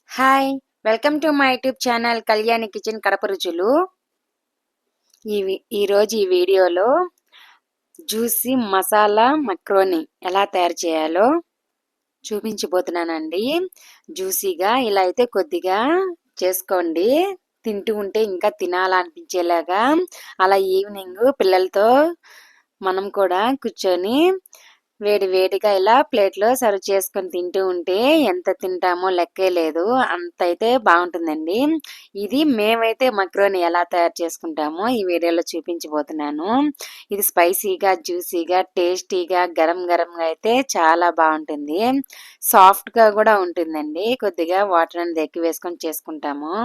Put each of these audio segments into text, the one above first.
Hi! Welcome to my YouTube channel Kalyani kitchen Kadapa రుచులు. ఈరోజు ఈ వీడియోలో జ్యూసీ మసాలా మక్రోని ఎలా తయారు చేయాలో చూపించబోతున్నానండి. జ్యూసీగా ఇలా అయితే కొద్దిగా చేసుకోండి. తింటూ ఉంటే ఇంకా తినాలనిపించేలాగా అలా ఈవినింగ్ పిల్లలతో మనం కూడా కూర్చొని వేడి వేడిగా ఇలా ప్లేట్లో సర్వ్ చేసుకొని తింటూ ఉంటే ఎంత తింటామో లెక్కే లేదు. అంతైతే బాగుంటుందండి. ఇది మేమైతే మక్రోని ఎలా తయారు చేసుకుంటామో ఈ వీడియోలో చూపించబోతున్నాను. ఇది స్పైసీగా, జ్యూసీగా, టేస్టీగా, గరం గరంగా అయితే చాలా బాగుంటుంది. సాఫ్ట్గా కూడా ఉంటుందండి. కొద్దిగా వాటర్ అనేది ఎక్కువ వేసుకొని చేసుకుంటాము.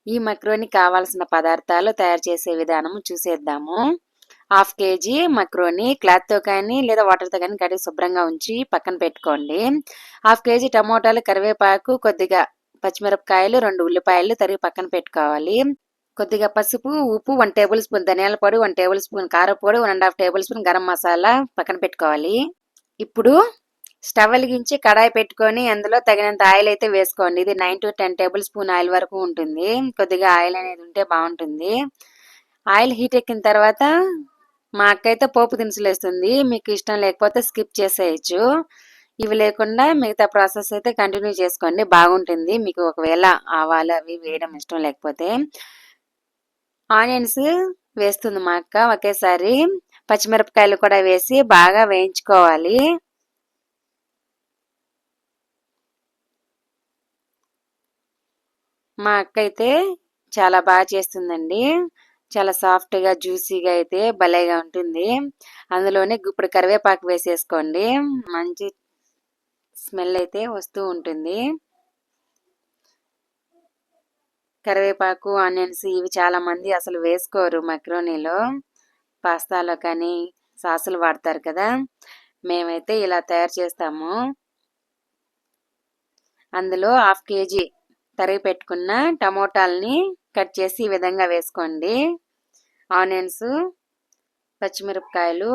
ఈ మక్రోని కావాల్సిన పదార్థాలు తయారు చేసే విధానం చూసేద్దాము. 1/2 kg మక్రోని క్లాత్తో కానీ లేదా వాటర్తో కానీ కడిగి శుభ్రంగా ఉంచి పక్కన పెట్టుకోండి. 1/2 kg టమోటాలు, కరివేపాకు, కొద్దిగా పచ్చిమిరపకాయలు, 2 ఉల్లిపాయలు తరిగి పక్కన పెట్టుకోవాలి. కొద్దిగా పసుపు, ఉప్పు, 1 టేబుల్ స్పూన్ ధనియాల పొడి, 1 టేబుల్ స్పూన్ కారపొడి, 1 ½ టేబుల్ స్పూన్ గరం మసాలా పక్కన పెట్టుకోవాలి. ఇప్పుడు స్టవ్ వెలిగించి కడాయి పెట్టుకొని అందులో తగినంత ఆయిల్ అయితే వేసుకోండి. ఇది 9 to 10 టేబుల్ స్పూన్ ఆయిల్ వరకు ఉంటుంది. కొద్దిగా ఆయిల్ అనేది ఉంటే బాగుంటుంది. ఆయిల్ హీట్ ఎక్కిన తర్వాత మా అక్క అయితే పోపు దినుసులు వేస్తుంది. మీకు ఇష్టం లేకపోతే స్కిప్ చేసేయచ్చు. ఇవి లేకుండా మిగతా ప్రాసెస్ అయితే కంటిన్యూ చేసుకోండి, బాగుంటుంది. మీకు ఒకవేళ ఆవాలు అవి వేయడం ఇష్టం లేకపోతే. ఆనియన్స్ వేస్తుంది మా అక్క ఒకేసారి. పచ్చిమిరపకాయలు కూడా వేసి బాగా వేయించుకోవాలి. మా అక్క అయితే చాలా బాగా చేస్తుందండి. చాలా సాఫ్ట్గా, జ్యూసీగా అయితే భలేగా ఉంటుంది. అందులోనే గుప్పుడు కరివేపాకు వేసేసుకోండి. మంచి స్మెల్ అయితే వస్తూ ఉంటుంది. కరివేపాకు, ఆనియన్స్ ఇవి చాలా మంది అసలు వేసుకోరు మక్రోనీలో. పాస్తాలో కానీ సాసులు వాడతారు కదా, మేమైతే ఇలా తయారు చేస్తాము. అందులో 1/2 kg తరిగి పెట్టుకున్న టమోటాలని కట్ చేసి ఈ విధంగా వేసుకోండి. ఆనియన్స్, పచ్చిమిరపకాయలు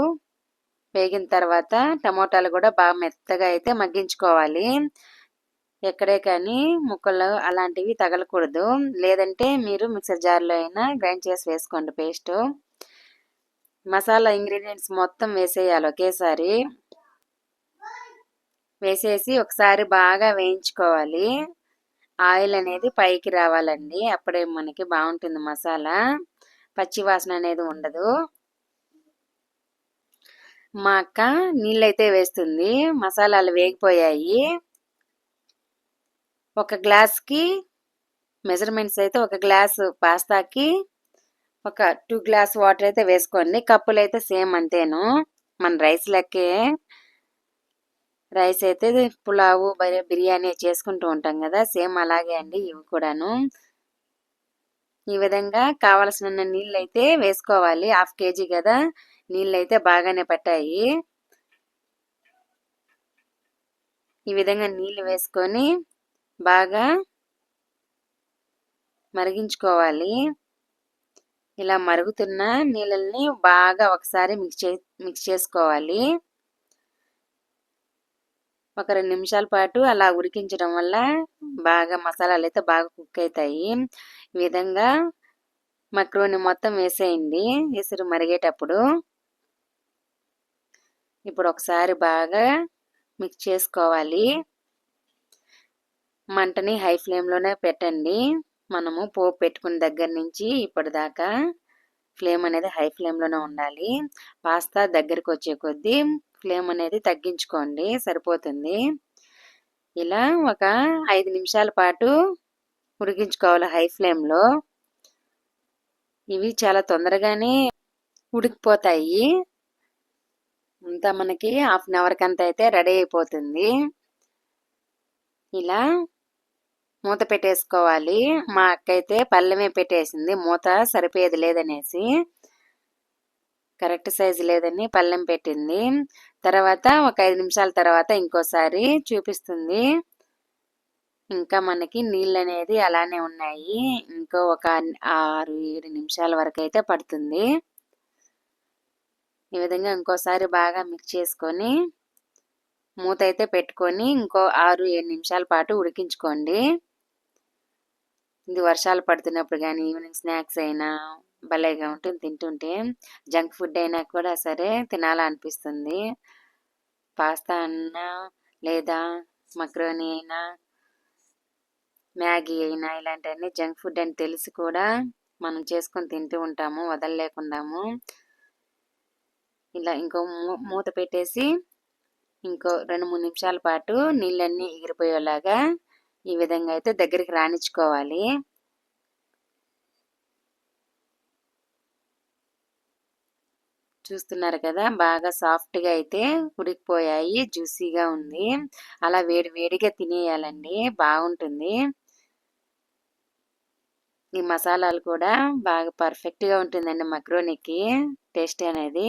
వేగిన తర్వాత టమోటాలు కూడా బాగా మెత్తగా అయితే మగ్గించుకోవాలి. ఎక్కడే కానీ ముక్కలు అలాంటివి తగలకూడదు. లేదంటే మీరు మిక్సర్ జార్లో అయినా గ్రైండ్ చేసి వేసుకోండి పేస్ట్. మసాలా ఇంగ్రీడియంట్స్ మొత్తం వేసేయాలి ఒకేసారి. వేసేసి ఒకసారి బాగా వేయించుకోవాలి. ఆయిల్ అనేది పైకి రావాలండి, అప్పుడే మనకి బాగుంటుంది మసాలా. పచ్చి వాసన అనేది ఉండదు. మా అక్క నీళ్ళైతే వేస్తుంది. మసాలాలు వేగిపోయాయి. ఒక గ్లాస్కి మెజర్మెంట్స్ అయితే ఒక గ్లాసు పాస్తాకి ఒక 2 గ్లాస్ వాటర్ అయితే వేసుకోండి. కప్పులు అయితే సేమ్ అంతేను. మన రైస్ లెక్కే. రైస్ అయితే పులావు, బిర్యానీ చేసుకుంటూ ఉంటాం కదా, సేమ్ అలాగే అండి ఇవి కూడాను. ఈ విధంగా కావలసిన నీళ్ళు అయితే వేసుకోవాలి. 1/2 kg కదా, నీళ్ళు అయితే బాగానే పట్టాయి. ఈ విధంగా నీళ్ళు వేసుకొని బాగా మరిగించుకోవాలి. ఇలా మరుగుతున్న నీళ్ళని బాగా ఒకసారి మిక్స్ చేసుకోవాలి. ఒక 2 నిమిషాల పాటు అలా ఉడికించడం వల్ల బాగా మసాలాలు అయితే బాగా కుక్ అవుతాయి. ఈ విధంగా మక్రోని మొత్తం వేసేయండి ఎసురు మరిగేటప్పుడు. ఇప్పుడు ఒకసారి బాగా మిక్స్ చేసుకోవాలి. మంటని హై ఫ్లేమ్లోనే పెట్టండి. మనము పోపు పెట్టుకున్న దగ్గర నుంచి ఇప్పటిదాకా ఫ్లేమ్ అనేది హై ఫ్లేమ్లోనే ఉండాలి. పాస్తా దగ్గరికి వచ్చే కొద్దీ ఫ్లేమ్ అనేది తగ్గించుకోండి, సరిపోతుంది. ఇలా ఒక 5 నిమిషాల పాటు ఉడికించుకోవాలి హై ఫ్లేమ్లో. ఇవి చాలా తొందరగానే ఉడికిపోతాయి. అంతా మనకి 1/2 అవర్ కంతా అయితే రెడీ అయిపోతుంది. ఇలా మూత పెట్టేసుకోవాలి. మా అక్క అయితే పళ్ళెమే పెట్టేసింది, మూత సరిపోయేది లేదనేసి, కరెక్ట్ సైజు లేదని పళ్ళెం పెట్టింది. తర్వాత ఒక 5 నిమిషాల తర్వాత ఇంకోసారి చూపిస్తుంది. ఇంకా మనకి నీళ్ళు అనేది అలానే ఉన్నాయి. ఇంకో ఒక 6-7 నిమిషాల వరకు అయితే పడుతుంది. ఈ విధంగా ఇంకోసారి బాగా మిక్స్ చేసుకొని మూత అయితే పెట్టుకొని ఇంకో 6-7 నిమిషాల పాటు ఉడికించుకోండి. ఇది వర్షాలు పడుతున్నప్పుడు గానీ, ఈవినింగ్ స్నాక్స్ అయినా భలేగా ఉంటుంది తింటుంటే. జంక్ ఫుడ్ అయినా కూడా సరే తినాలనిపిస్తుంది. పాస్తా అన్నా, లేదా మక్రోని అయినా, మ్యాగీ అయినా ఇలాంటివన్నీ జంక్ ఫుడ్ అని తెలిసి కూడా మనం చేసుకొని తింటూ ఉంటాము వదలలేకుండాము. ఇలా ఇంకో మూత పెట్టేసి ఇంకో 2, 3 నిమిషాల పాటు నీళ్ళన్నీ ఎగిరిపోయేలాగా ఈ విధంగా అయితే దగ్గరికి రానిచ్చుకోవాలి. చూస్తున్నారు కదా, బాగా సాఫ్ట్‌గా అయితే ఉడికిపోయాయి. జ్యూసీగా ఉంది. అలా వేడి వేడిగా తినేయాలండి. బాగుంటుంది. ఈ మసాలాలు కూడా బాగా పర్ఫెక్ట్‌గా ఉంటుందండి మక్రోనికి టేస్ట్ అనేది.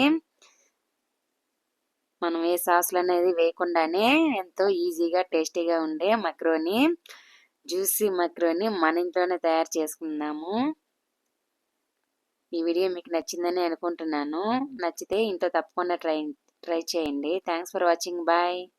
మనం ఏ సాస్‌లనేది వేయకుండానే ఎంతో ఈజీగా, టేస్టీగా ఉండే మక్రోని, జ్యూసీ మక్రోని మన ఇంట్లోనే తయారు చేసుకుందాము. ఈ వీడియో మీకు నచ్చిందని అనుకుంటున్నాను. నచ్చితే ఇంట్లో తప్పకుండా ట్రై చేయండి. Thanks for watching. బాయ్.